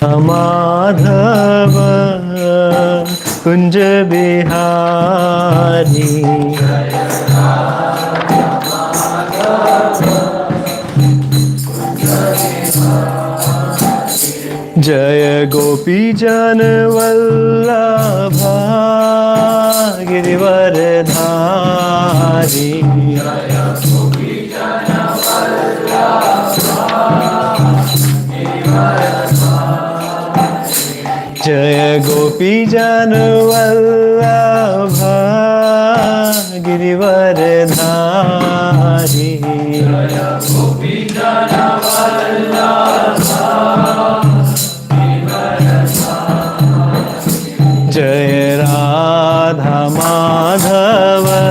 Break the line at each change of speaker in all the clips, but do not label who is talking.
Madhava Kunja Bihari Jaya Gopi Jana Vallabha Girivaradhari Jaya Gopi Jana Vallabha Girivaradhari Jaya Gopi Jana Vallabha Jaya Radha Madhava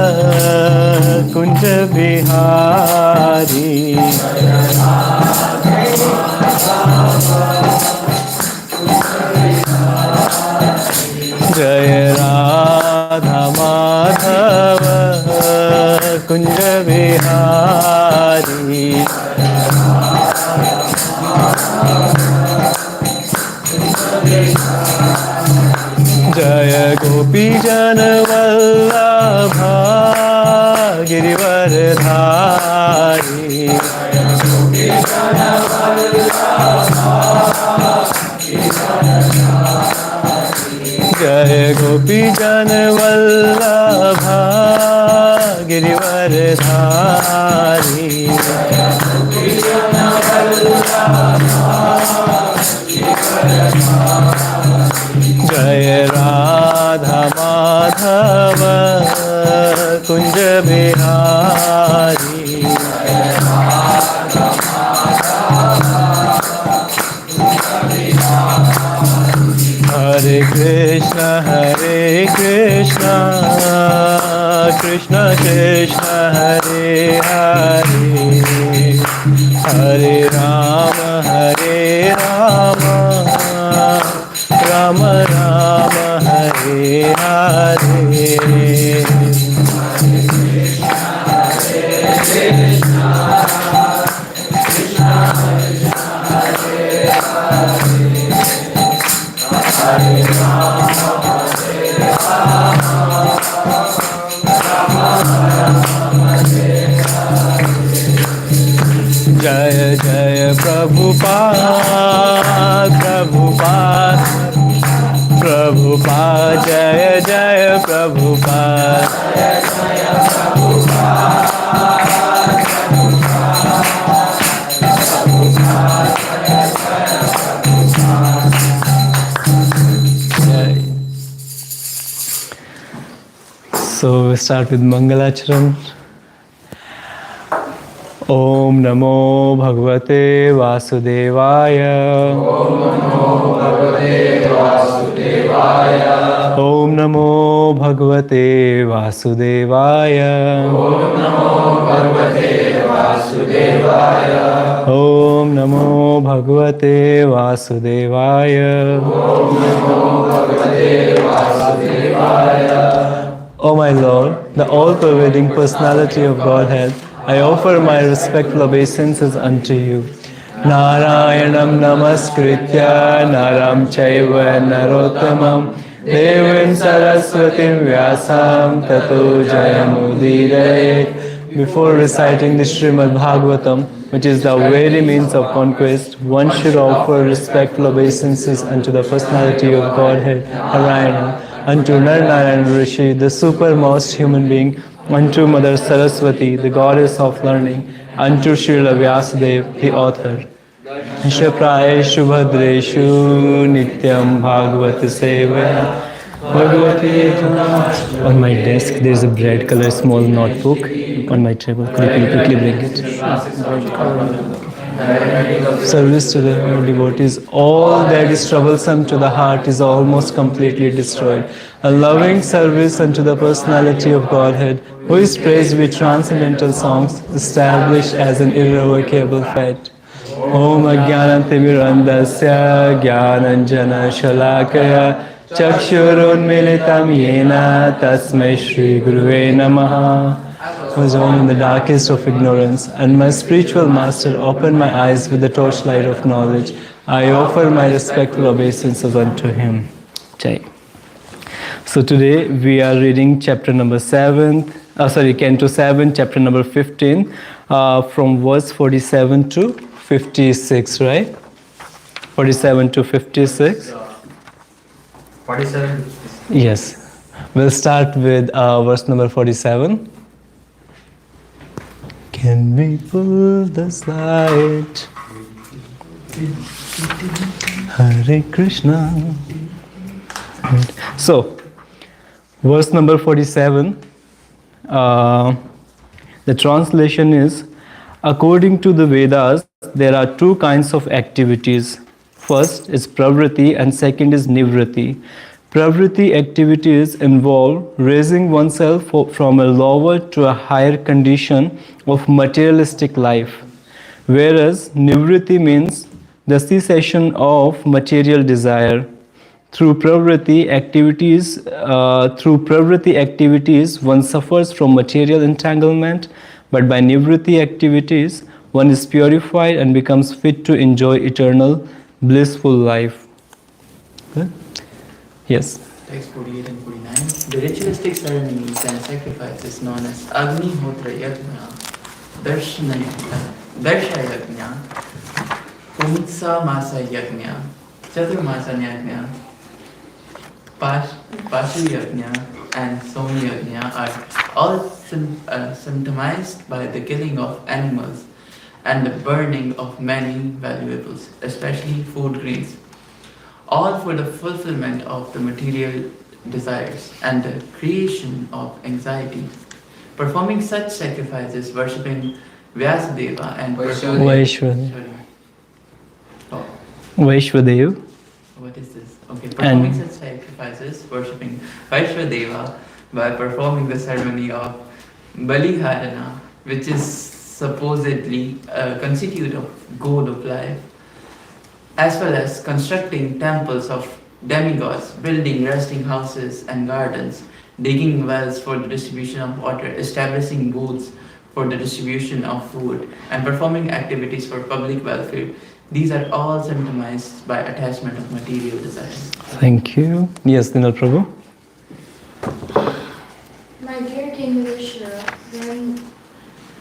Kunja Bihari Jaya Radha Madhava Kunja Bihari Jaya Gopi Jana Vallabha Girivaradhari Jaya Gopi Jana Vallabha Girivaradhari Jaya Radha Madhava Kunja Bihari Hare Krishna Krishna Krishna Hare Hare Hare Rama Rama Rama Hare Hare Jaya Jaya Prabhupada Prabhupada Prabhupada Jaya Jaya Prabhupada So we start with Mangalacharan. Om Namo Bhagavate Vasudevaya.
Om Namo Bhagavate Vasudevaya.
Om Namo Bhagavate Vasudevaya.
Om Namo Bhagavate Vasudevaya.
Om Namo Bhagavate Vasudevaya.
Om Namo Bhagavate Vasudevaya.
O my Lord, the all-pervading personality of Godhead, I offer my respectful obeisances unto you. Narayanam namaskritya naram chaiva narottamam devim saraswatim vyasam tato jayamudiraye. Before reciting the Srimad Bhagavatam, which is the very means of conquest, one should offer respectful obeisances unto the personality of Godhead, Narayana, unto Narayana Rishi, the supermost human being, unto Mother Saraswati, the goddess of learning, unto Srila Vyasadeva, the author. Shaprayeshu Bhadreshu Nityam Bhagavata Sevaya Bhagavati. On my desk there is a red color small notebook on my table. Could you quickly bring it? Service to the devotees. All that is troublesome to the heart is almost completely destroyed. A loving service unto the personality of Godhead, who is praised with transcendental songs, established as an irrevocable fact. Om Ajnanatimirandasya Jnananjana Shalakaya Chakshurunmilitam Yena Tasmai Shri Guruve Namaha. I was born in the darkest of ignorance, and my spiritual master opened my eyes with the torchlight of knowledge. I offer my respectful obeisances unto him. Jai. So today we are reading chapter number 7, Canto 7, chapter number 15, from verse 47 to 56, right? 47 to 56.
47.
Yes. We'll start with verse number 47. Can we pull the slide? Hare Krishna. Right. So, verse number 47, the translation is, according to the Vedas, there are two kinds of activities. First is pravriti and second is nivriti. Pravriti activities involve raising oneself from a lower to a higher condition of materialistic life, whereas nivriti means the cessation of material desire. Through pravriti activities, one suffers from material entanglement, but by nivriti activities, one is purified and becomes fit to enjoy eternal, blissful life. Good? Yes.
Text 48 and 49. The ritualistic ceremonies and sacrifices known as Agnihotra Yajna, Darsha Yajna, Pumsa Masa Yajna, Chaturmasa Yajna, Pashu Yajna, and Somi Yajna are all symptomized by the killing of animals and the burning of many valuables, especially food grains, all for the fulfillment of the material desires and the creation of anxiety. Performing such sacrifices, worshipping Vyasadeva and
Vaishvadev.
What is this? Okay, performing such sacrifices, worshipping Vaishvadeva by performing the ceremony of Baliharana, which is supposedly a constitute of goal of life, as well as constructing temples of demigods, building resting houses and gardens, digging wells for the distribution of water, establishing booths for the distribution of food, and performing activities for public welfare. These are all symptomized by attachment of material desires.
Thank you. Yes, Dinal Prabhu.
My dear King Yudhishthira, when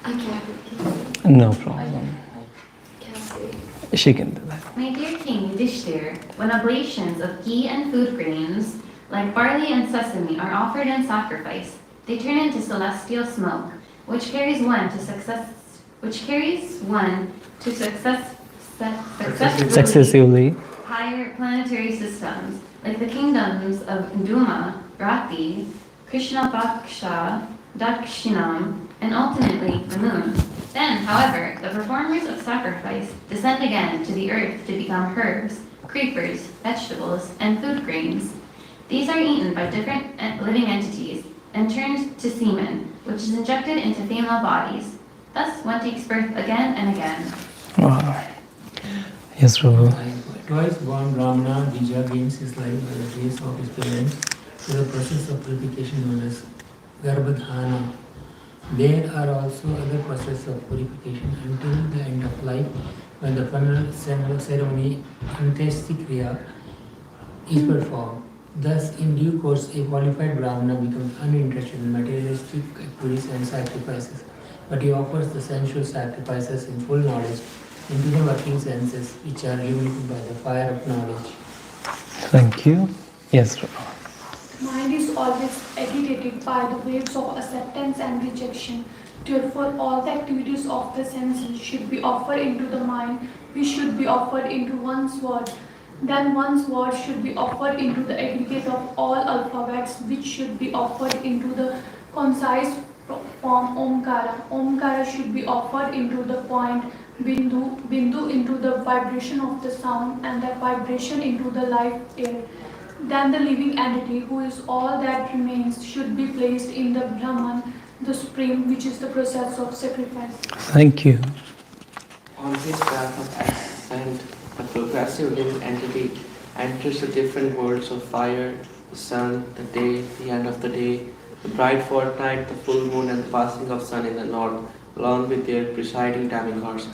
I can't repeat.
No problem.
Can't say.
She can do that.
My dear King Yudhishthir, when oblations of ghee and food grains, like barley and sesame, are offered in sacrifice, they turn into celestial smoke, which carries one to
Successively.
higher planetary systems, like the kingdoms of Duma, Rati, Krishnapaksha, Dakshinam, and ultimately the moon. Then, however, the performers of sacrifice descend again to the earth to become herbs, creepers, vegetables, and food grains. These are eaten by different living entities and turned to semen, which is injected into female bodies. Thus, one takes birth again and again.
Wow. Yes, Prabhu.
Twice born Brahmana Bija gains his life by the grace of his parents through the process of purification known as Garbhadhana. There are also other processes of purification until the end of life, when the funeral ceremony Antariksha is performed. Thus, in due course, a qualified Brahmana becomes uninterested in materialistic activities and sacrifices, but he offers the sensual sacrifices in full knowledge into the working senses, which are illuminated by the fire of knowledge.
Thank you. Yes, Prabhu.
Mind is always agitated by the waves of acceptance and rejection. Therefore, all the activities of the senses should be offered into the mind, which should be offered into one's word. Then one's word should be offered into the aggregate of all alphabets, which should be offered into the concise form Omkara. Omkara should be offered into the point Bindu, Bindu into the vibration of the sound, and that vibration into the life air. Then the living entity, who is all that remains, should be placed in the Brahman, the supreme, which is the process of sacrifice.
Thank you.
On his path of ascent, the progressive living entity enters the different worlds of fire, the sun, the day, the end of the day, the bright fortnight, the full moon, and the passing of sun in the north, along with their presiding demigods.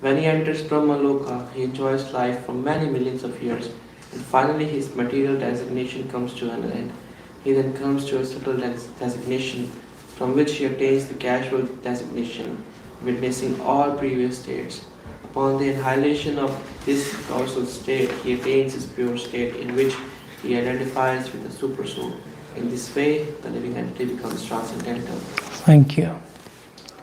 When he enters Brahmaloka, he enjoys life for many millions of years, and finally his material designation comes to an end. He then comes to a subtle designation, from which he attains the casual designation, witnessing all previous states. Upon the annihilation of this causal state, he attains his pure state, in which he identifies with the supersoul. In this way, the living entity becomes transcendental.
Thank you.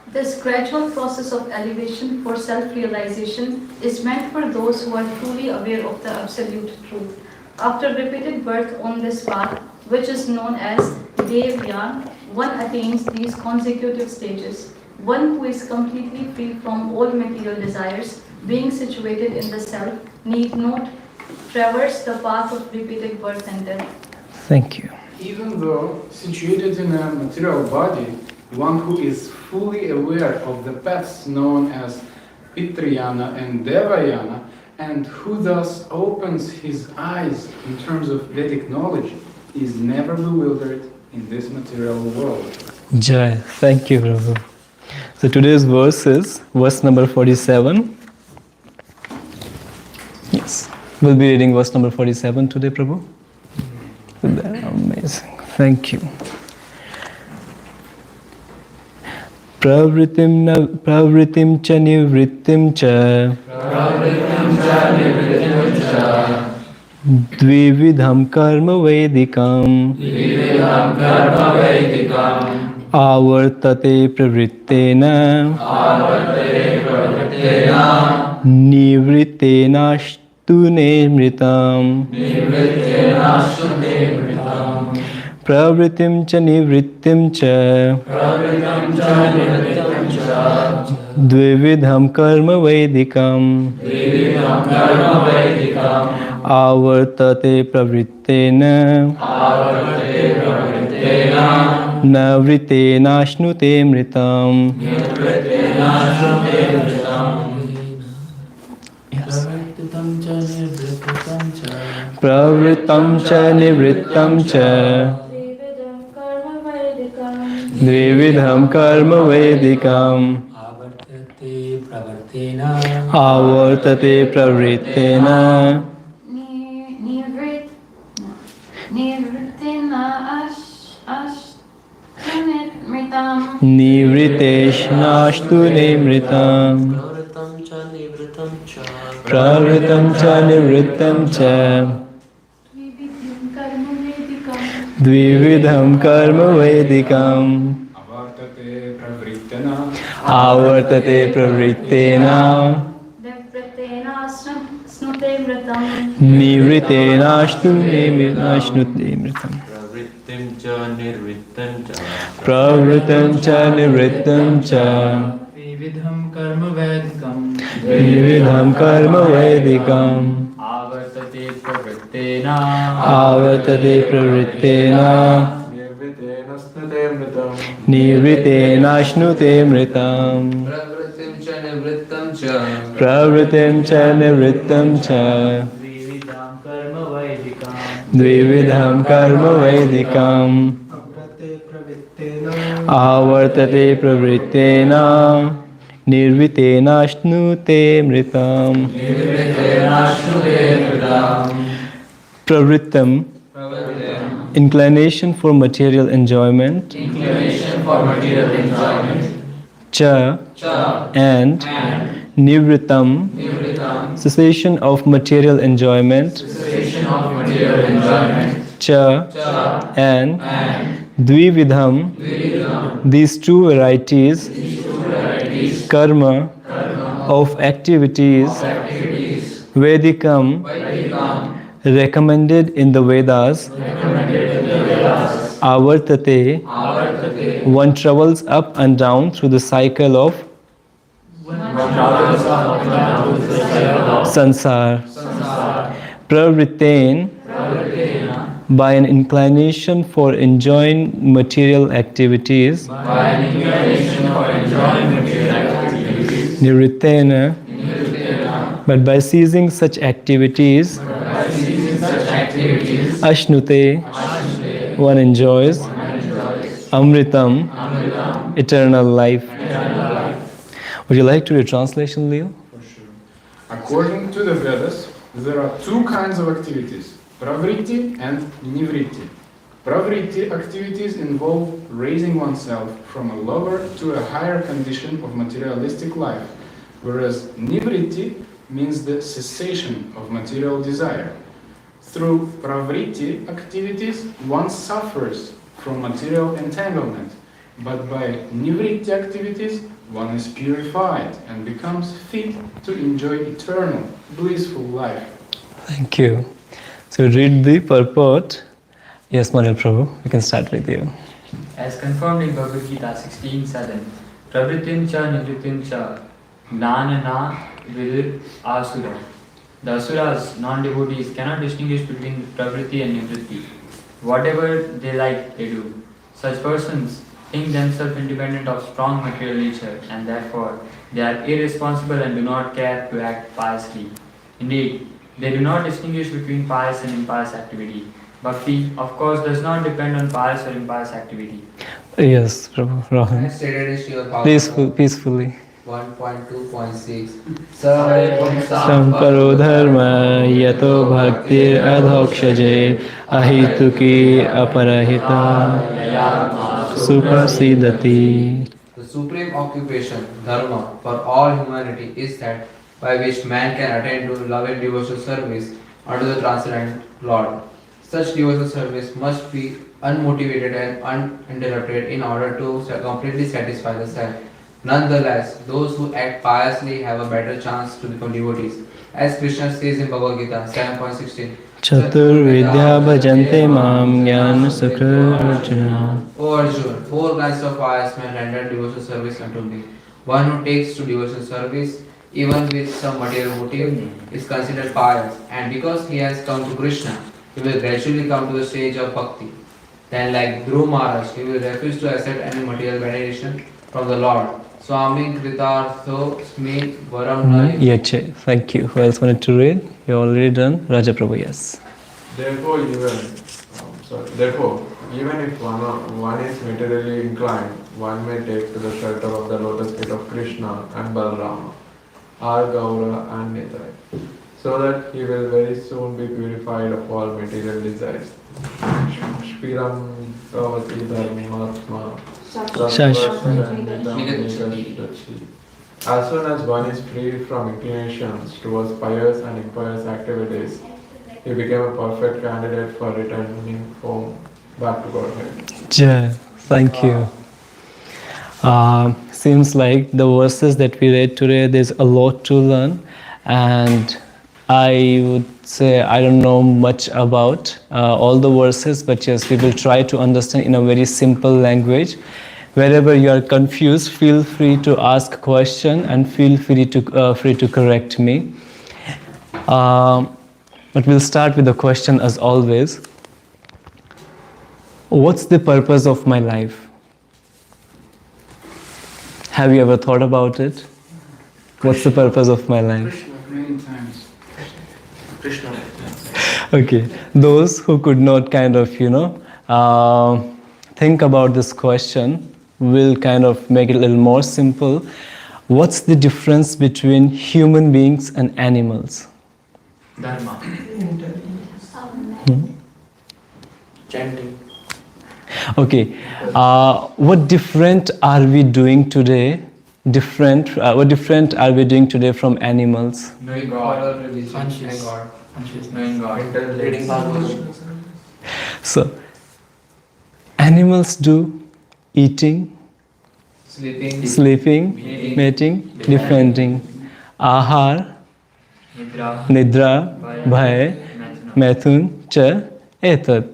This gradual process of elevation for self-realization is meant for those who are truly aware of the absolute truth. After repeated birth on this path, which is known as Devyan, one attains these consecutive stages. One who is completely free from all material desires, being situated in the self, need not traverse the path of repeated birth and death.
Thank you.
Even though situated in a material body, one who is fully aware of the paths known as Pitrayana and Devayana, and who thus opens his eyes in terms of Vedic knowledge, is never bewildered in this material world.
Jai. Thank you, Prabhu. So today's verse is verse number 47. Yes. We'll be reading verse number 47 today, Prabhu. Amazing. Thank you. Pravritim cha nivrittim cha Dvividham karma vedikam Avartate pravrittena Nivrittena shtune mritam Pravritim cha nivrittim cha Dvividham karma vedikam Avartate pravrittena Navrittena shnute mritam. Yes. Pravrittam cha nivrittam cha Dvividham karma vedikam Avartate pravrittena Nivriteshnastu nimritam Pravritam cha nivrittam cha Dvividham karma vedikam Avartate pravrittena Nivritena shnute mritam Pravritam cha nivrittam cha
Vividham karma vedikam
Vividham karma vedikam
Avartate pravrittena
Avartate pravrittena Nivritena shnute mritam
Pravritim cha nivrittam cha
Pravritim cha nivrittam cha
Vividham karma vedikam
Dvividham karma vedikam Avartate pravrittena Nirvitena shnute mritam. Pravrittam, inclination for material enjoyment. Cha, and nivritam, cessation of material enjoyment. Cha, and dvividham, these two varieties, karma, of activities, vedikam, recommended in the Vedas, avartate, one travels up and down through the cycle of sansar. Pravrittain, by an inclination for enjoying material activities. Nirittena, but by ceasing such activities. Ashnute, one enjoys. Amritam, eternal life. Would you like to read translation, Leo?
According to the Vedas, there are two kinds of activities, pravritti and nivritti. Pravritti activities involve raising oneself from a lower to a higher condition of materialistic life, whereas nivritti means the cessation of material desire. Through pravritti activities, one suffers from material entanglement, but by nivritti activities, one is purified and becomes fit to enjoy eternal, blissful life.
Thank you. So read the purport. Yes, Manil Prabhu, we can start with you.
As confirmed in Bhagavad Gita 16:7, Pravritin cha nivritin cha gnanana vidit asura. The asuras, non-devotees, cannot distinguish between pravritti and nivritti. Whatever they like, they do. Such persons think themselves independent of strong material nature, and therefore they are irresponsible and do not care to act piously. Indeed, they do not distinguish between pious and impious activity. Bhakti, of course, does not depend on pious or impious activity.
Yes, Prabhu, Rahul.
As stated in Srimad
Please,
Bhagavatam
peacefully.
1.2.6 Sarve
Samparo dharma yato bhaktir adhokshaje ahituki aparahita suprasidati.
The supreme occupation, dharma, for all humanity is that by which man can attain to love and devotional service unto the transcendent Lord. Such devotional service must be unmotivated and uninterrupted in order to completely satisfy the self. Nonetheless, those who act piously have a better chance to become devotees. As Krishna says in Bhagavad Gita 7.16,
Chatur vidya bhajante mam jnana sukha arjuna.
O Arjuna, four kinds of pious men render devotional service unto me. One who takes to devotional service, even with some material motive, is considered pious, and because he has come to Krishna, he will gradually come to the stage of bhakti. Then, like Dhruv Maharaj, he will refuse to accept any material benediction from the Lord. Swami Kritartho Sme Varam Nai.
Yache. Thank you. Who else wanted to read? You already done. Raja Prabhu, yes.
Therefore, even if one is materially inclined, one may take to the shelter of the lotus feet of Krishna and Balarama, or Gaura and Nitai, so that he will very soon be purified of all material desires. Shpiram Kavati Dharmatma. As soon as one is freed from inclinations towards pious and impious activities, he became a perfect candidate for returning home back to Godhead.
Jai. Thank you. Seems like the verses that we read today, there's a lot to learn, and I would say I don't know much about all the verses, but yes, we will try to understand in a very simple language. Wherever you are confused, feel free to ask a question and feel free to correct me. But we'll start with a question as always. What's the purpose of my life? Have you ever thought about it? What's the purpose of my life?
Krishna, many times.
Krishna.
Okay, those who could not kind of, think about this question will kind of make it a little more simple. What's the difference between human beings and animals?
Dharma.
Chanting.
Okay, what different are we doing today? What different are we doing today from animals?
Knowing God.
Conscious. God.
Conscious, knowing God.
Reading Bhagavad.
So, animals do eating, sleeping, mating, defending, ahar, nidra, bhay, maithun, cha, etat.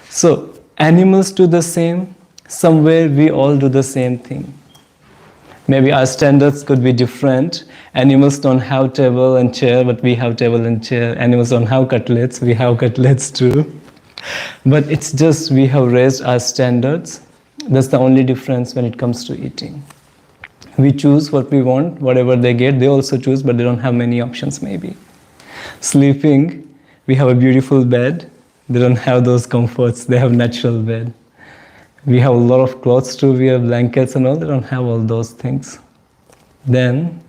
So, animals do the same. Somewhere we all do the same thing. Maybe our standards could be different. Animals don't have table and chair, but we have table and chair. Animals don't have cutlets, we have cutlets too. But it's just we have raised our standards. That's the only difference when it comes to eating. We choose what we want, whatever they get, they also choose, but they don't have many options maybe. Sleeping, we have a beautiful bed. They don't have those comforts, they have natural bed. We have a lot of clothes too, we have blankets and all, they don't have all those things. Then,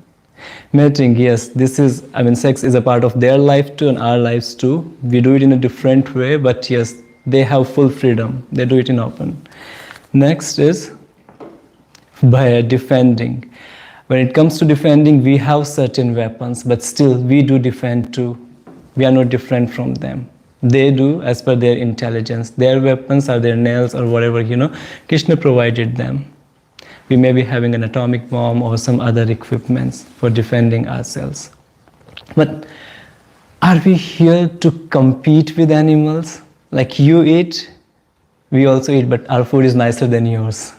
Mating, yes, this is, I mean, sex is a part of their life too and our lives too. We do it in a different way, but yes, they have full freedom. They do it in open. Next is by defending. When it comes to defending, we have certain weapons, but still we do defend too. We are not different from them. They do as per their intelligence. Their weapons are their nails or whatever, Krishna provided them. We may be having an atomic bomb or some other equipments for defending ourselves. But are we here to compete with animals? Like you eat, we also eat, but our food is nicer than yours.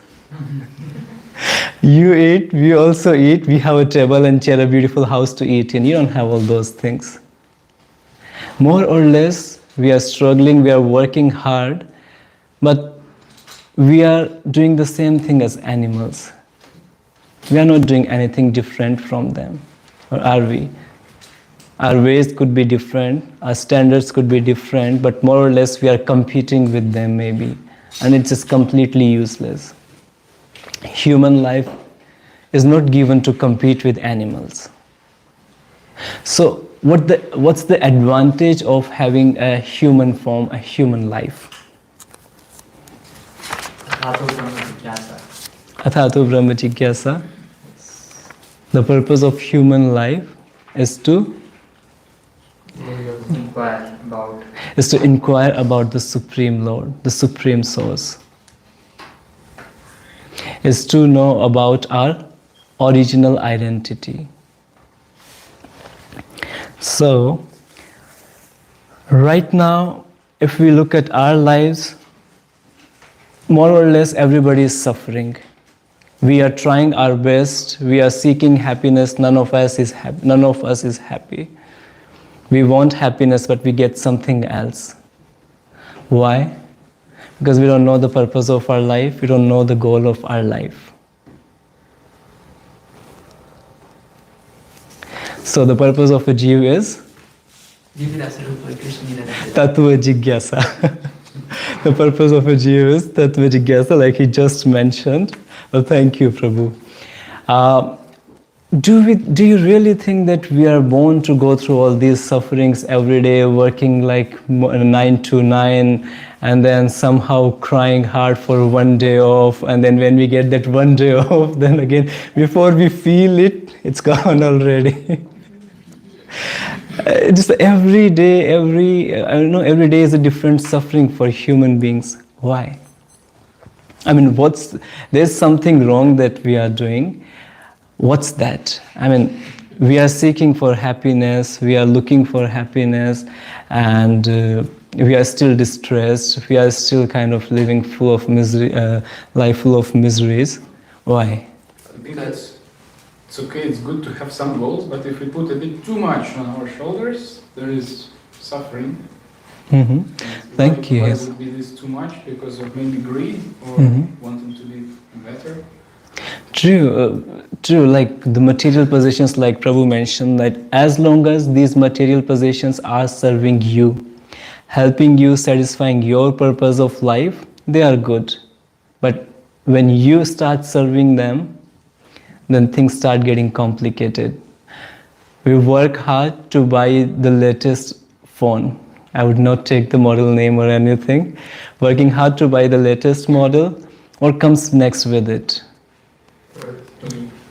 You eat, we also eat, we have a table and chair, a beautiful house to eat in. You don't have all those things. More or less, we are struggling, we are working hard, but we are doing the same thing as animals. We are not doing anything different from them. Or are we? Our ways could be different, our standards could be different, but more or less we are competing with them maybe. And it's just completely useless. Human life is not given to compete with animals. So what's the advantage of having a human form, a human life? Athato Brahma Jigyasa. The purpose of human life is to inquire about the Supreme Lord, the Supreme Source. Is to know about our original identity. So, right now, if we look at our lives, more or less everybody is suffering. We are trying our best, we are seeking happiness, none of us is happy. We want happiness, but we get something else. Why? Because we don't know the purpose of our life, we don't know the goal of our life. So the purpose of a Jeev is? Tattva Jigyasa. The purpose of a Jeev is Tattva Jigyasa, like he just mentioned. Well, thank you, Prabhu. Do you really think that we are born to go through all these sufferings every day, working like 9 to 9, and then somehow crying hard for one day off, and then when we get that one day off, then again, before we feel it, it's gone already. Just every day is a different suffering for human beings. Why? I mean, there's something wrong that we are doing. What's that? I mean, we are seeking for happiness, we are looking for happiness, and we are still distressed, we are still kind of living full of misery, life full of miseries. Why?
I think it's okay, it's good to have some goals, but if we put a bit too much on our shoulders, there is suffering.
Mm-hmm. Thank you.
Why
Yes.
would be this too much? Because of maybe greed or wanting to live better?
True. Like the material possessions, like Prabhu mentioned, that as long as these material possessions are serving you, helping you, satisfying your purpose of life, they are good. But when you start serving them, then things start getting complicated. We work hard to buy the latest phone. I would not take the model name or anything. Working hard to buy the latest model, what comes next with it?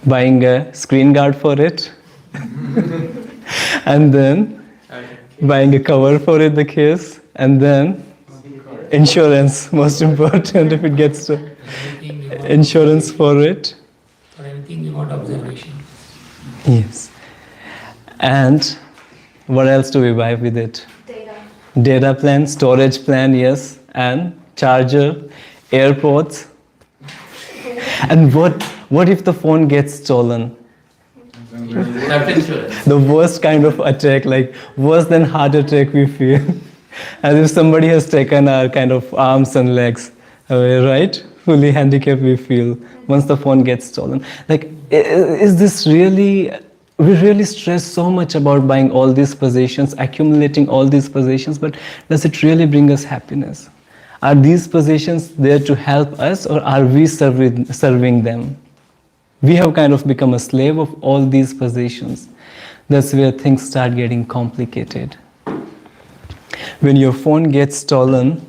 Buying a screen guard for it, and then buying a cover for it, the case, and then insurance, most important if it gets to insurance for it.
For anything you want observation.
Yes. And what else do we buy with it? Data plan, storage plan, yes, and charger, AirPods. And what if the phone gets stolen? The worst kind of attack, like worse than heart attack we feel. As if somebody has taken our kind of arms and legs away, right? Fully handicapped we feel once the phone gets stolen. Like, is this really, we really stress so much about buying all these possessions, accumulating all these possessions, but does it really bring us happiness? Are these possessions there to help us, or are we serving them? We have kind of become a slave of all these possessions. That's where things start getting complicated. When your phone gets stolen,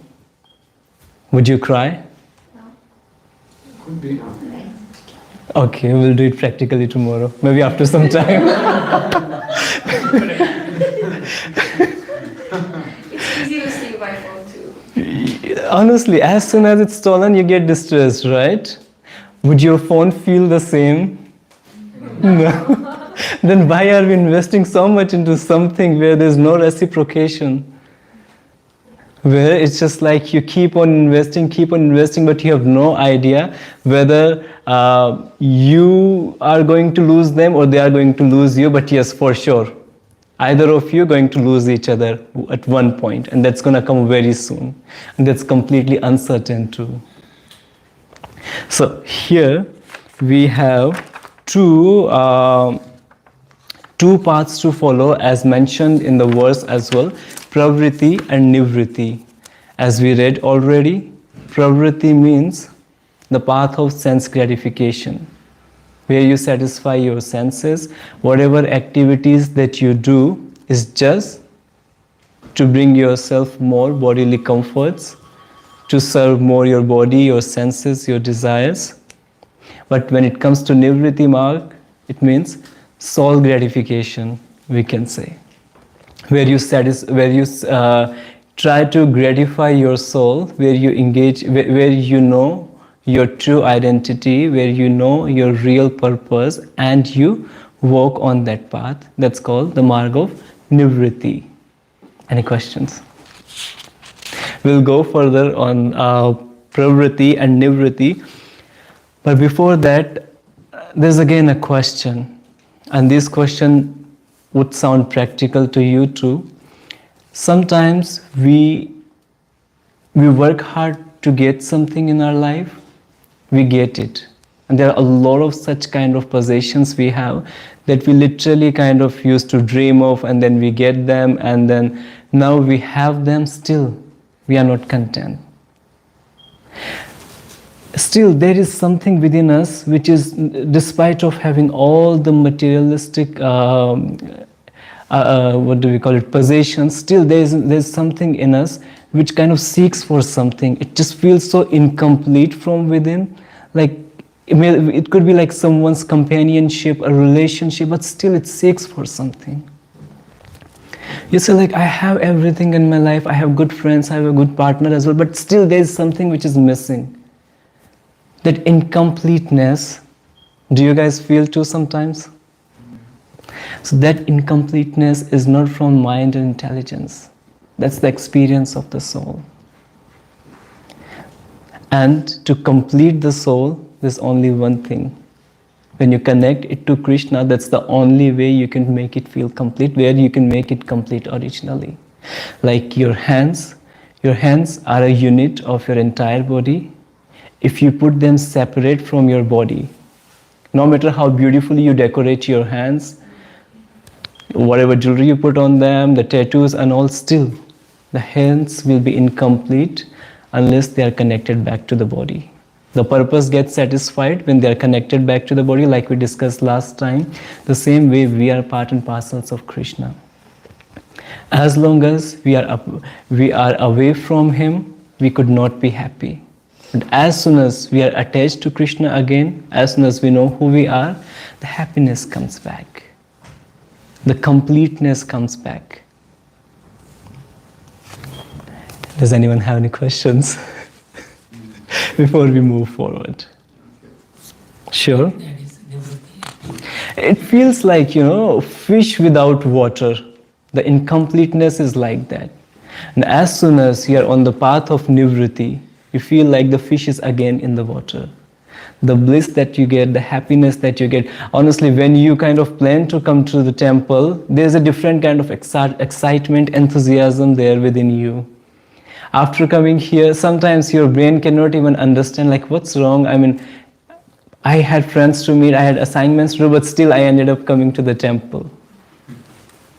would you cry?
Could be.
Okay, we'll do it practically tomorrow. Maybe after some time.
It's easy to steal by phone too.
Honestly, as soon as it's stolen, you get distressed, right? Would your phone feel the same? No. Then why are we investing so much into something where there's no reciprocation? Where it's just like you keep on investing, but you have no idea whether you are going to lose them or they are going to lose you. But yes, for sure, either of you are going to lose each other at one point, and that's going to come very soon. And that's completely uncertain too. So here we have two paths to follow as mentioned in the verse as well. Pravritti and Nivritti. As we read already, Pravritti means the path of sense gratification, where you satisfy your senses. Whatever activities that you do is just to bring yourself more bodily comforts, to serve more your body, your senses, your desires. But when it comes to Nivritti marg, it means soul gratification, we can say. Where you try to gratify your soul, where you engage, where you know your true identity, where you know your real purpose, and you walk on that path. That's called the marg of Nivritti. Any questions? We'll go further on Pravritti and Nivritti. But before that, there's again a question. And this question would sound practical to you too. Sometimes we work hard to get something in our life, we get it. And there are a lot of such kind of possessions we have that we literally kind of used to dream of, and then we get them, and then now we have them, still we are not content. Still, there is something within us which is, despite of having all the materialistic, possessions, still there's something in us which kind of seeks for something. It just feels so incomplete from within. Like, it could be like someone's companionship, a relationship, but still it seeks for something. You say like, I have everything in my life, I have good friends, I have a good partner as well, but still there's something which is missing. That incompleteness, do you guys feel too sometimes? So that incompleteness is not from mind and intelligence. That's the experience of the soul. And to complete the soul, there's only one thing. When you connect it to Krishna, that's the only way you can make it feel complete, where you can make it complete originally. Like your hands are a unit of your entire body. If you put them separate from your body, no matter how beautifully you decorate your hands, whatever jewelry you put on them, the tattoos and all, still the hands will be incomplete unless they are connected back to the body. The purpose gets satisfied when they are connected back to the body, like we discussed last time. The same way we are part and parcels of Krishna. As long as we are away from Him, we could not be happy. But as soon as we are attached to Krishna again, as soon as we know who we are, the happiness comes back. The completeness comes back. Does anyone have any questions before we move forward? Sure. It feels like, fish without water. The incompleteness is like that. And as soon as you are on the path of Nivritti, you feel like the fish is again in the water. The bliss that you get, the happiness that you get. Honestly, when you kind of plan to come to the temple, there's a different kind of excitement, enthusiasm there within you. After coming here, sometimes your brain cannot even understand, like, what's wrong? I mean, I had friends to meet, I had assignments to do, but still I ended up coming to the temple.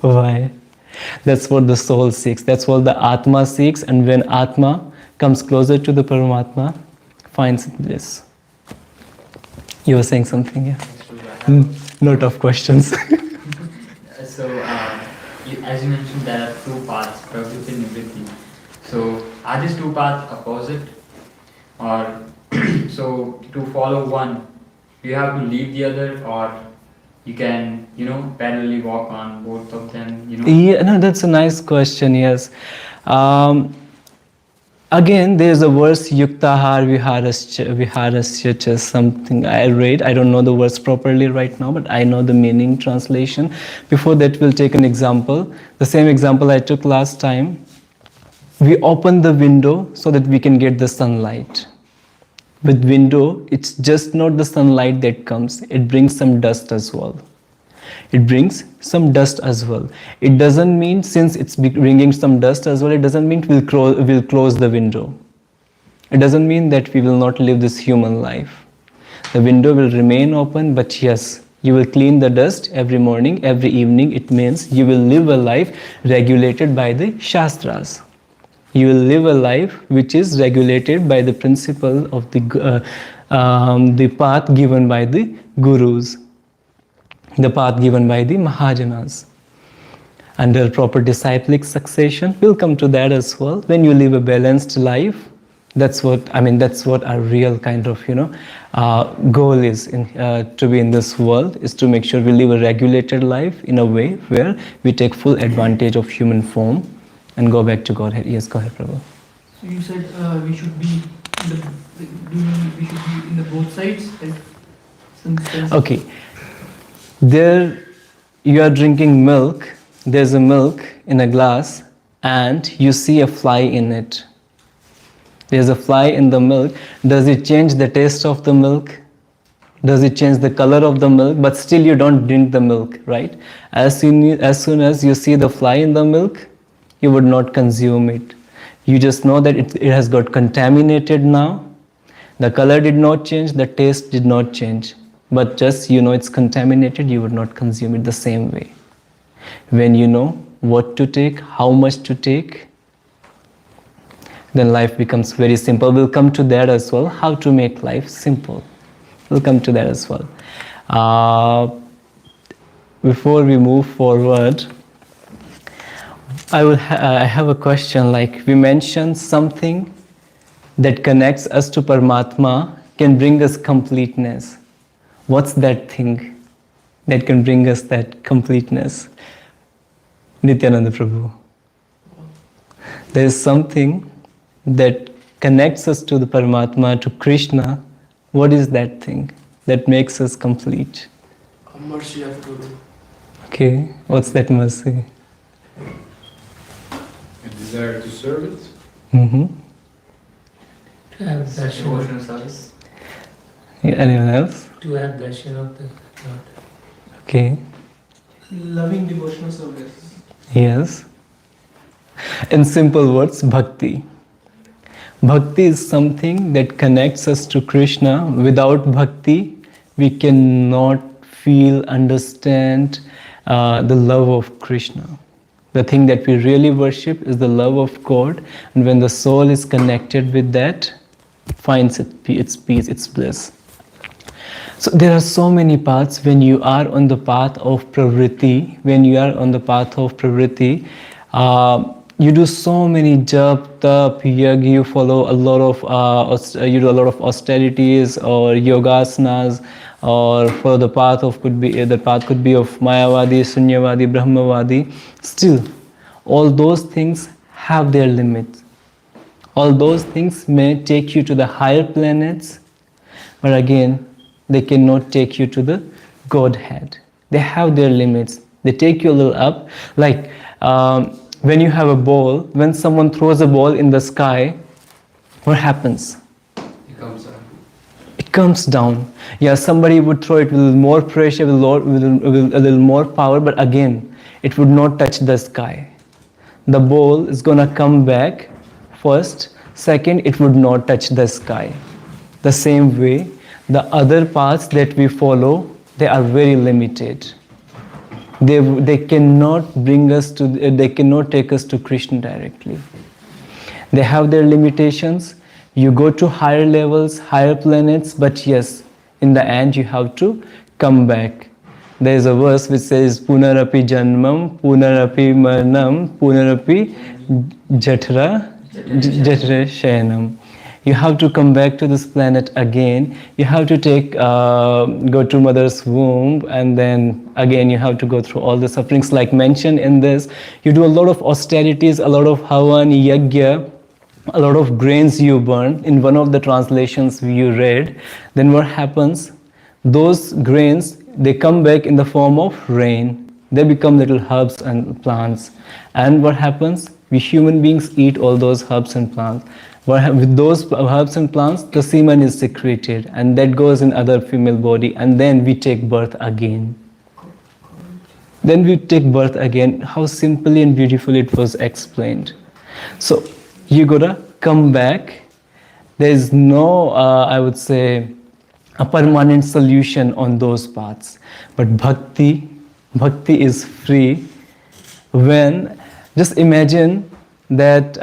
Why? That's what the soul seeks. That's what the Atma seeks. And when Atma comes closer to the Paramatma, finds bliss. You were saying something, yeah. Note of questions.
So, as you mentioned, there are two paths, Prakriti and Nivritti. So, are these two paths opposite? Or, so to follow one, you have to leave the other, or you can, parallelly walk on both of them,
Yeah, no, that's a nice question, yes. Again, there's a verse, Yuktahar Viharasya, just something I read. I don't know the verse properly right now, but I know the meaning translation. Before that, we'll take an example. The same example I took last time. We open the window so that we can get the sunlight. With window, it's just not the sunlight that comes. It brings some dust as well. It brings some dust as well. It doesn't mean, since it's bringing some dust as well, it doesn't mean we'll close the window. It doesn't mean that we will not live this human life. The window will remain open, but yes, you will clean the dust every morning, every evening. It means you will live a life regulated by the Shastras. You will live a life which is regulated by the principle of the path given by the Gurus, the path given by the Mahajanas. Under proper disciplic succession, we'll come to that as well. When you live a balanced life, that's what our real kind of goal is to be in this world, is to make sure we live a regulated life in a way where we take full advantage of human form and go back to Godhead. Yes, go ahead, Prabhu.
So you said we should be in the both sides.
Okay. There, you are drinking milk. There's a milk in a glass, and you see a fly in it. There's a fly in the milk. Does it change the taste of the milk? Does it change the color of the milk? But still, you don't drink the milk, right? As soon as you see the fly in the milk, you would not consume it. You just know that it has got contaminated now. The color did not change, the taste did not change. But just it's contaminated, you would not consume it the same way. When you know what to take, how much to take, then life becomes very simple. We'll come to that as well, how to make life simple. We'll come to that as well. Before we move forward, I have a question. Like we mentioned, something that connects us to Paramatma can bring us completeness. What's that thing that can bring us that completeness? Nityananda Prabhu. There is something that connects us to the Paramatma, to Krishna. What is that thing that makes us complete?
Mercy of Guru.
Okay, what's that mercy?
A desire to serve it.
Mm-hmm.
To have darshan
Devotional service.
Yeah, anyone else?
To have darshan of the Lord.
Okay.
Loving devotional service.
Yes. In simple words, bhakti. Bhakti is something that connects us to Krishna. Without bhakti, we cannot feel, understand the love of Krishna. The thing that we really worship is the love of God, and when the soul is connected with that, it finds its peace, its bliss. So there are so many paths. When you are on the path of pravritti, you do so many jap, tap, yag, you follow a lot of, you do a lot of austerities or yogasanas, or for the path could be of Mayavadi, Sunyavadi, Brahmavadi. Still, all those things have their limits. All those things may take you to the higher planets, but again, they cannot take you to the Godhead. They have their limits. They take you a little up. Like when you have a ball, when someone throws a ball in the sky, what happens? It comes down. Yeah, somebody would throw it with more pressure, with a little more power, but again, it would not touch the sky. The ball is gonna come back first. Second, it would not touch the sky. The same way, the other paths that we follow, they are very limited. They cannot bring us to. They cannot take us to Krishna directly. They have their limitations. You go to higher levels, higher planets, but yes, In the end, you have to come back. There is a verse which says, Punarapi Janmam, Punarapi Marnam, Punarapi Jatra Shayanam. You have to come back to this planet again. You have to go to mother's womb, and then again you have to go through all the sufferings like mentioned in this. You do a lot of austerities, a lot of havan, yajna, a lot of grains you burn. In one of the translations you read, then what happens? Those grains, they come back in the form of rain. They become little herbs and plants. And what happens? We human beings eat all those herbs and plants. With those herbs and plants, the semen is secreted, and that goes in other female body, and then we take birth again. Then we take birth again. How simply and beautifully it was explained. So you gotta come back. There is no, I would say, a permanent solution on those paths. But bhakti is free. When, just imagine that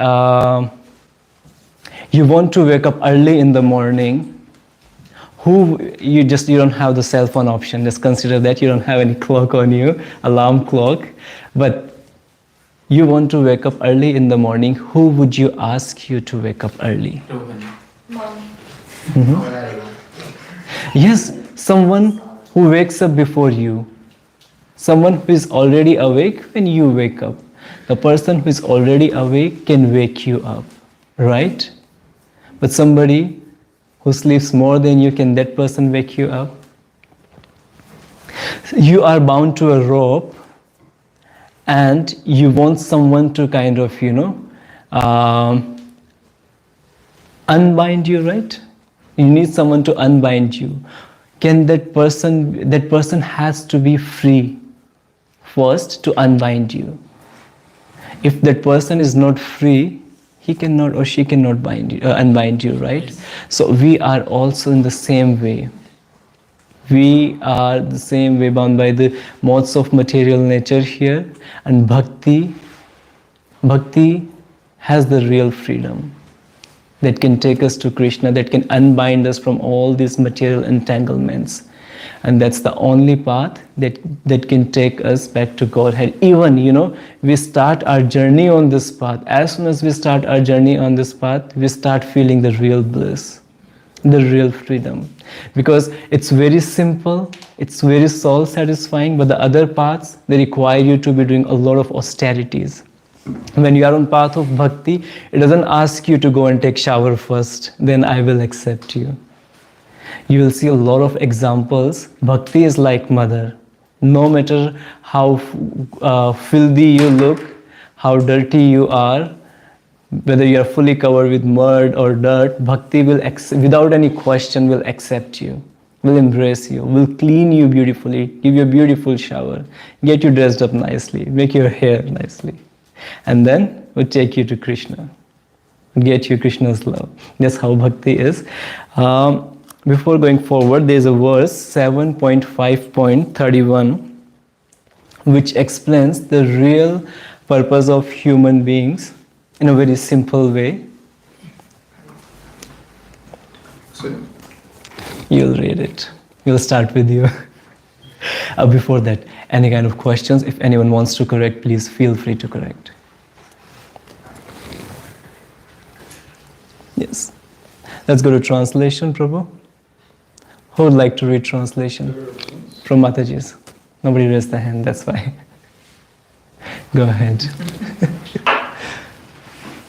you want to wake up early in the morning. You don't have the cell phone option. Just consider that you don't have any clock on you, alarm clock. But you want to wake up early in the morning. Who would you ask you to wake up early?
Mom.
Yes, someone who wakes up before you. Someone who is already awake when you wake up. The person who is already awake can wake you up, right? But somebody who sleeps more than you, can that person wake you up? You are bound to a rope, and you want someone to kind of, unbind you, right? You need someone to unbind you. Can that person has to be free first to unbind you. If that person is not free, he cannot or she cannot unbind you, right? So we are also in the same way. We are the same way, bound by the modes of material nature here. And bhakti has the real freedom that can take us to Krishna, that can unbind us from all these material entanglements. And that's the only path that can take us back to Godhead. Even, we start our journey on this path. As soon as we start our journey on this path, we start feeling the real bliss, the real freedom. Because it's very simple, it's very soul satisfying, but the other paths, they require you to be doing a lot of austerities. When you are on path of bhakti, it doesn't ask you to go and take shower first, then I will accept you. You will see a lot of examples. Bhakti is like mother. No matter how filthy you look, how dirty you are, whether you are fully covered with mud or dirt, bhakti will, without any question, will accept you, will embrace you, will clean you beautifully, give you a beautiful shower, get you dressed up nicely, make your hair nicely, and then will take you to Krishna, get you Krishna's love. That's how bhakti is. Before going forward, there is a verse 7.5.31 which explains the real purpose of human beings in a very simple way. You'll read it. We'll start with you. Before that, any kind of questions, if anyone wants to correct, please feel free to correct. Yes. Let's go to translation, Prabhu. Who would like to read translation? From Mataji's. Nobody raised their hand, that's why. Go ahead.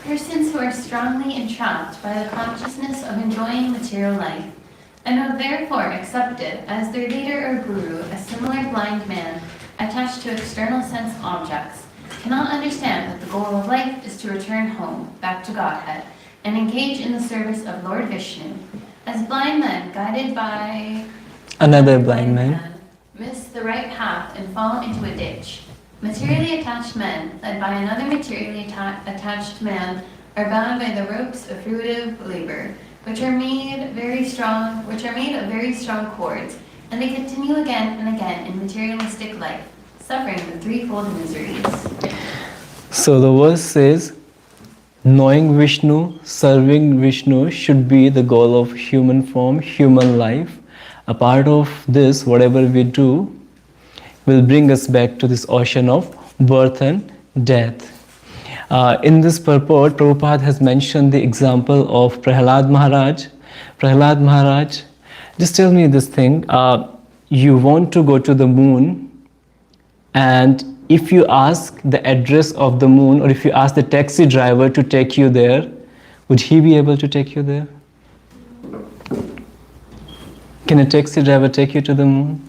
Persons who are strongly entrapped by the consciousness of enjoying material life, and who therefore accepted as their leader or guru a similar blind man attached to external sense objects, cannot understand that the goal of life is to return home, back to Godhead, and engage in the service of Lord Vishnu. As blind men guided by
another blind man
miss the right path and fall into a ditch. Materially attached men, led by another materially attached man, are bound by the ropes of fruitive labor, which are made of very strong cords, and they continue again and again in materialistic life, suffering the threefold miseries.
So the verse says, knowing Vishnu, serving Vishnu should be the goal of human form, human life. A part of this, whatever we do, will bring us back to this ocean of birth and death. In this purport, Prabhupada has mentioned the example of Prahlad Maharaj. Prahlad Maharaj, just tell me this thing. You want to go to the moon, and if you ask the address of the moon, or if you ask the taxi driver to take you there, would he be able to take you there? Can a taxi driver take you to the moon?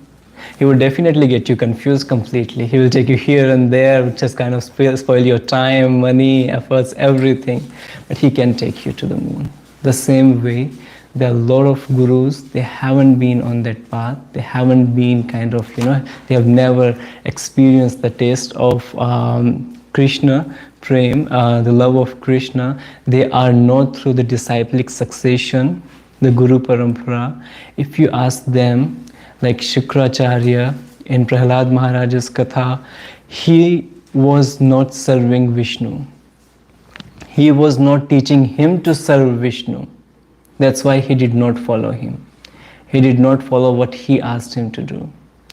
He will definitely get you confused completely. He will take you here and there, just kind of spoil your time, money, efforts, everything. But he can take you to the moon. The same way, there are a lot of gurus, they haven't been on that path. They haven't been kind of, they have never experienced the taste of Krishna, Prem, the love of Krishna. They are not through the disciplic succession, the Guru Parampara. If you ask them, like Shukracharya in Prahlad Maharaj's Katha, he was not serving Vishnu. He was not teaching him to serve Vishnu. That's why he did not follow him. He did not follow what he asked him to do.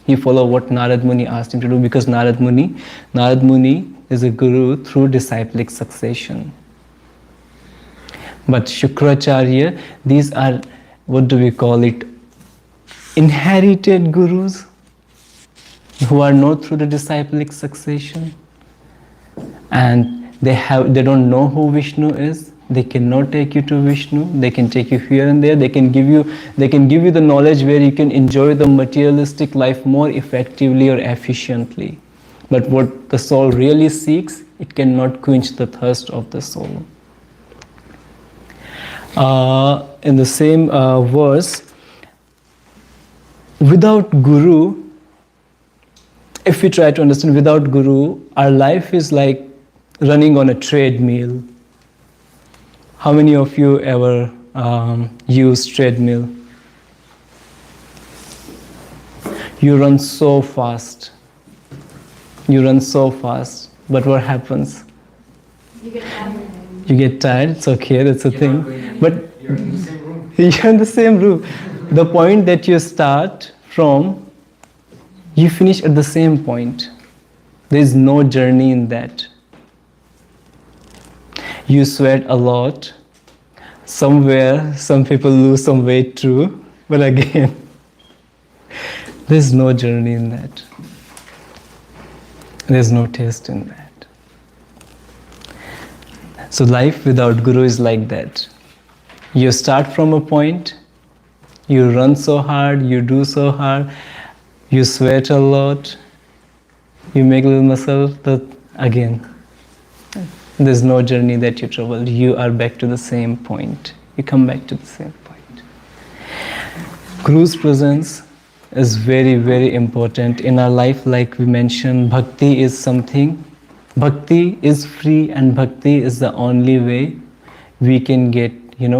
He followed what Narad Muni asked him to do, because Narad Muni is a guru through disciplic succession. But Shukracharya, these are, what do we call it, inherited gurus who are not through the disciplic succession, and they don't know who Vishnu is. They cannot take you to Vishnu. They can take you here and there. They can give you the knowledge where you can enjoy the materialistic life more effectively or efficiently. But what the soul really seeks, it cannot quench the thirst of the soul. In the same verse, without Guru, if we try to understand, without Guru, our life is like running on a treadmill. How many of you ever use treadmill? You run so fast. But what happens?
You get tired.
You get tired, it's okay, that's a thing. But
You're in the same room.
you're in the same room. The point that you start from, you finish at the same point. There is no journey in that. You sweat a lot. Somewhere, some people lose some weight too. But again, there's no journey in that. There's no taste in that. So life without Guru is like that. You start from a point, you run so hard, you do so hard, you sweat a lot, you make a little muscle, but again, there's no journey that you travel. You are back to the same point. You come back to the same point. Guru's presence is very, very important in our life. Like we mentioned, bhakti is something. Bhakti is free, and bhakti is the only way we can get,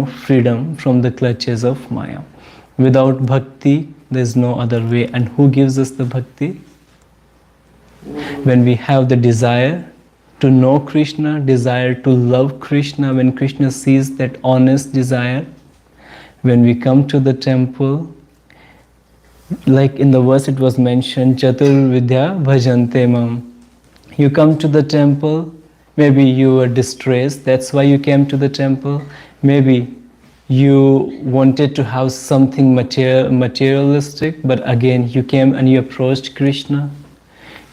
freedom from the clutches of Maya. Without bhakti, there's no other way. And who gives us the bhakti? When we have the desire to know Krishna, desire to love Krishna, when Krishna sees that honest desire, when we come to the temple, like in the verse it was mentioned, Chatur Vidya Bhajante Mam. You come to the temple, maybe you were distressed, that's why you came to the temple. Maybe you wanted to have something materialistic, but again you came and you approached Krishna.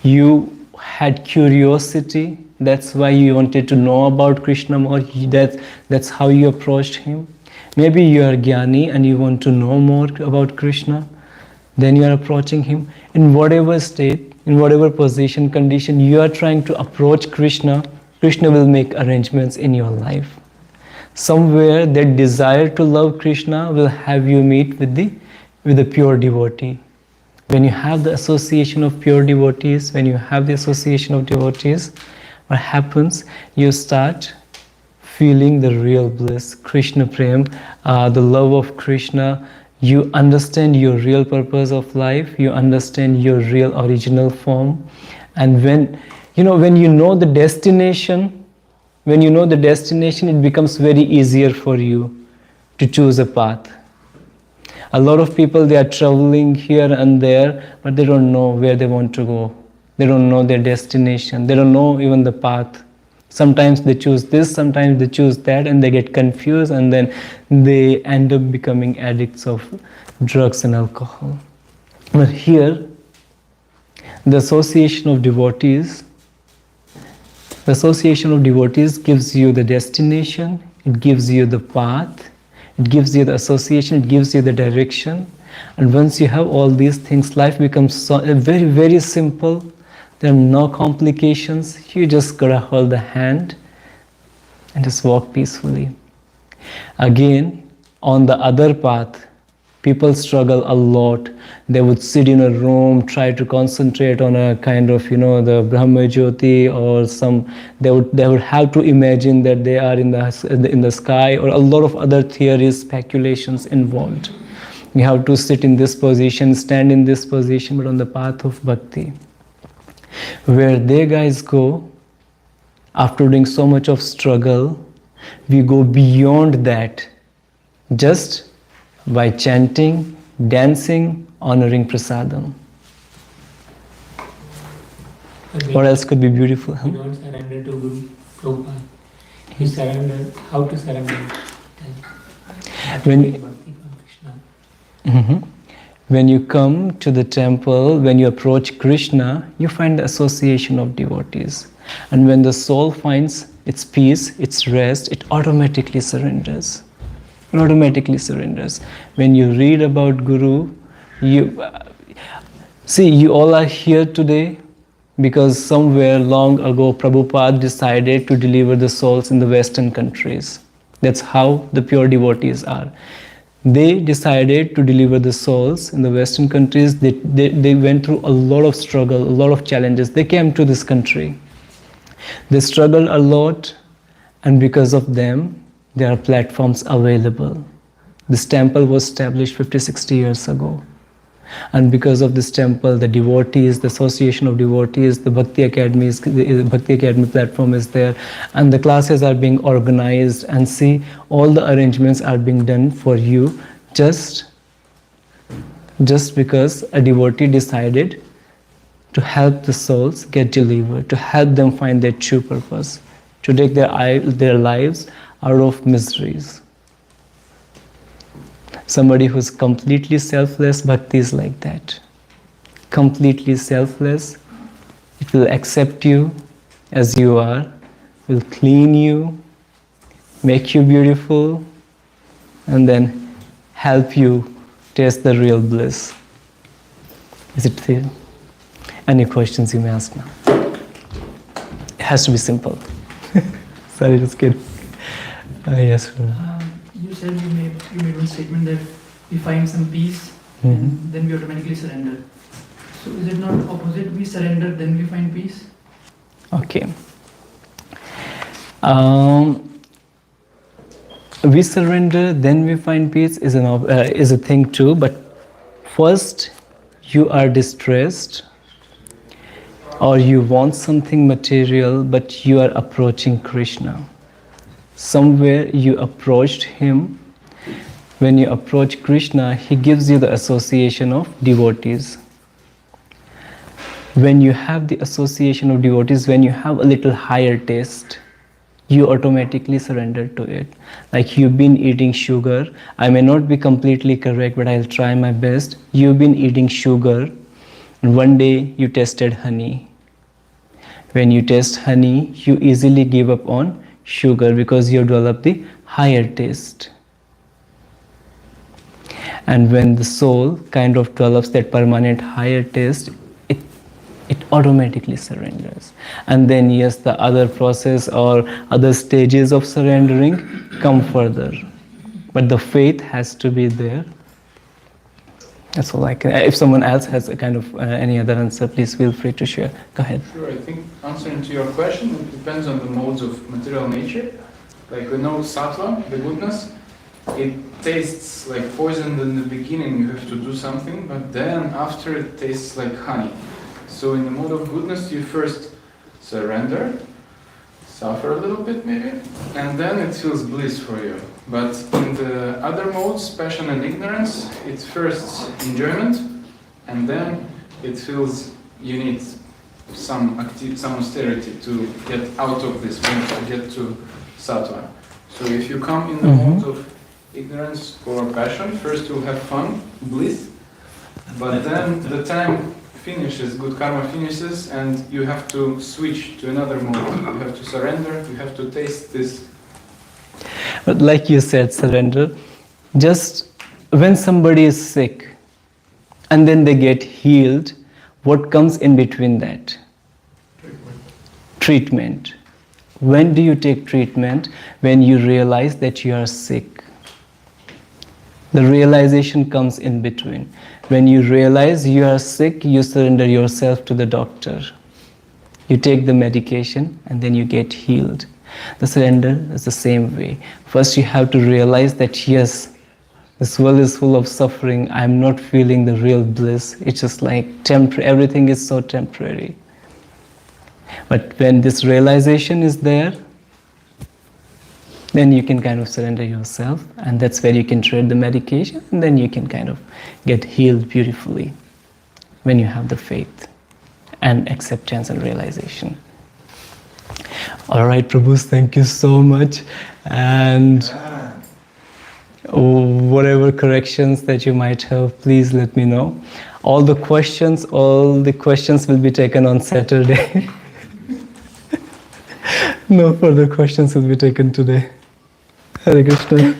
You had curiosity, that's why you wanted to know about Krishna more, that's how you approached him. Maybe you are Jnani and you want to know more about Krishna, then you are approaching him. In whatever state, in whatever position, condition you are trying to approach Krishna, Krishna will make arrangements in your life. Somewhere that desire to love Krishna will have you meet with the pure devotee. When you have the association of pure devotees, what happens? You start feeling the real bliss, Krishna Prem, the love of Krishna. You understand your real purpose of life, you understand your real original form. And when you know the destination, it becomes very easier for you to choose a path. A lot of people, they are traveling here and there, but they don't know where they want to go. They don't know their destination. They don't know even the path. Sometimes they choose this, sometimes they choose that, and they get confused, and then they end up becoming addicts of drugs and alcohol. But here, the association of devotees gives you the destination, it gives you the path, it gives you the association, it gives you the direction. And once you have all these things, life becomes very, very simple. There are no complications. You just gotta hold the hand and just walk peacefully. Again, on the other path, people struggle a lot. They would sit in a room, try to concentrate on a kind of, the Brahma Jyoti or some. They would have to imagine that they are in the sky, or a lot of other theories, speculations involved. You have to sit in this position, stand in this position, but on the path of bhakti, where they guys go, after doing so much of struggle, we go beyond that, just by chanting, dancing, honoring prasadam. What else could be beautiful?
You don't surrender to Guru Prabhupada. You surrender. How to surrender?
When you come to the temple, when you approach Krishna, you find the association of devotees. And when the soul finds its peace, its rest, it automatically surrenders. It automatically surrenders. When you read about Guru, you all are here today because somewhere long ago Prabhupada decided to deliver the souls in the Western countries. That's how the pure devotees are. They decided to deliver the souls in the Western countries. They went through a lot of struggle, a lot of challenges. They came to this country. They struggled a lot, and because of them, there are platforms available. This temple was established 50-60 years ago. And because of this temple, the devotees, the association of devotees, the Bhakti Academy platform is there, and the classes are being organized, and see, all the arrangements are being done for you just because a devotee decided to help the souls get delivered, to help them find their true purpose, to take their lives out of miseries. Somebody who's completely selfless, bhakti is like that. Completely selfless. It will accept you as you are, will clean you, make you beautiful, and then help you taste the real bliss. Is it clear? Any questions you may ask now? It has to be simple. Sorry, just kidding. Yes.
You said you made one statement that we find some peace and then we automatically surrender. So is it not opposite? We surrender, then we find peace?
Okay. We surrender, then we find peace is a thing too. But first, you are distressed, or you want something material, but you are approaching Krishna. Somewhere you approached him. When you approach Krishna, he gives you the association of devotees. When you have the association of devotees, when you have a little higher taste, you automatically surrender to it. Like you've been eating sugar. I may not be completely correct, but I'll try my best. You've been eating sugar, and one day you tasted honey. When you taste honey, you easily give up on sugar because you have developed the higher taste. And when the soul kind of develops that permanent higher taste, it automatically surrenders. And then yes, the other process or other stages of surrendering come further. But the faith has to be there. That's all I can. If someone else has a kind of any other answer, please feel free to share. Go ahead.
Sure, I think answering to your question, it depends on the modes of material nature. Like we know sattva, the goodness, it tastes like poison in the beginning, you have to do something, but then after it tastes like honey. So in the mode of goodness, you first surrender, suffer a little bit maybe, and then it feels bliss for you. But in the other modes, passion and ignorance, it's first enjoyment, and then it feels you need some austerity to get out of this, to get to sattva. So if you come in the mode of ignorance or passion, first you'll have fun, bliss, but then the time finishes, good karma finishes, and you have to switch to another mode. You have to surrender, you have to taste this.
But like you said, surrender. Just when somebody is sick and then they get healed, what comes in between that? Treatment. When do you take treatment? When you realize that you are sick. The realization comes in between. When you realize you are sick, you surrender yourself to the doctor. You take the medication and then you get healed. The surrender is the same way. First you have to realize that yes, this world is full of suffering. I'm not feeling the real bliss. It's just like temporary. Everything is so temporary. But when this realization is there, then you can kind of surrender yourself, and that's where you can trade the medication, and then you can kind of get healed beautifully when you have the faith and acceptance and realization. All right, Prabhus, thank you so much. And whatever corrections that you might have, please let me know. All the questions will be taken on Saturday. No further questions will be taken today. Hare Krishna.